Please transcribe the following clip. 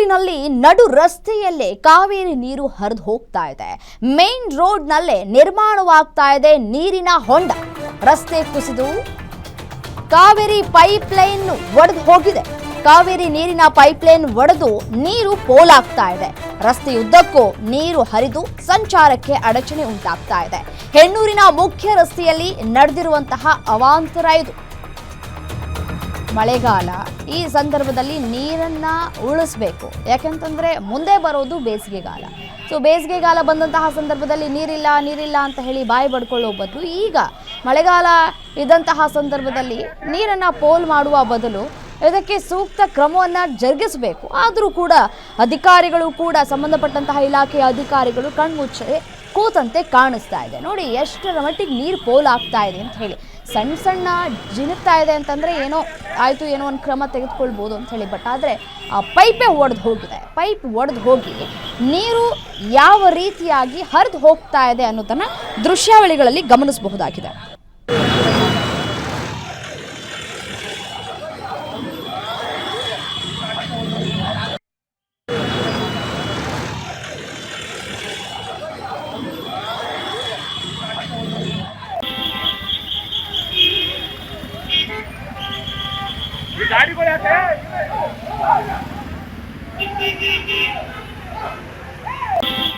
ಬೆಂಗಳೂರಿನಲ್ಲಿ ನಡು ರಸ್ತೆಯಲ್ಲೇ ಕಾವೇರಿ ನೀರು ಹರಿದು ಹೋಗ್ತಾ ಇದೆ. ಮೇನ್ ರೋಡ್ನಲ್ಲೇ ನಿರ್ಮಾಣವಾಗ್ತಾ ಇದೆ ನೀರಿನ ಹೊಂಡ. ರಸ್ತೆ ಕುಸಿದು ಕಾವೇರಿ ಪೈಪ್ ಲೈನ್ ಒಡೆದು ಹೋಗಿದೆ. ಕಾವೇರಿ ನೀರಿನ ಪೈಪ್ ಲೈನ್ ಒಡೆದು ನೀರು ಪೋಲಾಗ್ತಾ ಇದೆ. ರಸ್ತೆಯುದ್ದಕ್ಕೂ ನೀರು ಹರಿದು ಸಂಚಾರಕ್ಕೆ ಅಡಚಣೆ ಉಂಟಾಗ್ತಾ ಇದೆ. ಹೆಣ್ಣೂರಿನ ಮುಖ್ಯ ರಸ್ತೆಯಲ್ಲಿ ನಡೆದಿರುವಂತಹ ಅವಾಂತರ ಇದು. ಮಳೆಗಾಲ ಈ ಸಂದರ್ಭದಲ್ಲಿ ನೀರನ್ನ ಉಳಿಸಬೇಕು. ಯಾಕಂತಂದ್ರೆ ಮುಂದೆ ಬರೋದು ಬೇಸಿಗೆಗಾಲ. ಸೊ ಬೇಸಿಗೆಗಾಲ ಬಂದಂತಹ ಸಂದರ್ಭದಲ್ಲಿ ನೀರಿಲ್ಲ ಅಂತ ಹೇಳಿ ಬಾಯಿ ಬಡ್ಕೊಳ್ಳೋ ಬದಲು ಈಗ ಮಳೆಗಾಲ ಇದ್ದಂತಹ ಸಂದರ್ಭದಲ್ಲಿ ನೀರನ್ನ ಪೋಲ್ ಮಾಡುವ ಬದಲು ಇದಕ್ಕೆ ಸೂಕ್ತ ಕ್ರಮವನ್ನು ಜರುಗಿಸಬೇಕು. ಆದರೂ ಕೂಡ ಅಧಿಕಾರಿಗಳು ಕೂಡ ಸಂಬಂಧಪಟ್ಟಂತಹ ಇಲಾಖೆಯ ಅಧಿಕಾರಿಗಳು ಕಣ್ಮುಚ್ಚೆ ಕೂತಂತೆ ಕಾಣಿಸ್ತಾ ಇದೆ. ನೋಡಿ ಎಷ್ಟರ ಮಟ್ಟಿಗೆ ನೀರು ಪೋಲ್ ಆಗ್ತಾ ಇದೆ ಅಂತ ಹೇಳಿ. ಸಣ್ಣ ಜಿನುಗ್ತಾ ಇದೆ ಅಂತಂದರೆ ಏನೋ ಒಂದು ಕ್ರಮ ತೆಗೆದುಕೊಳ್ಬೋದು ಅಂತ ಹೇಳಿ. ಬಟ್ ಆದರೆ ಆ ಪೈಪೇ ಒಡೆದು ಹೋಗಿದೆ. ಪೈಪ್ ಒಡೆದು ಹೋಗಿ ನೀರು ಯಾವ ರೀತಿಯಾಗಿ ಹರಿದು ಹೋಗ್ತಾ ಇದೆ ಅನ್ನೋದನ್ನು ದೃಶ್ಯಾವಳಿಗಳಲ್ಲಿ ಗಮನಿಸಬಹುದಾಗಿದೆ. गाड़ी को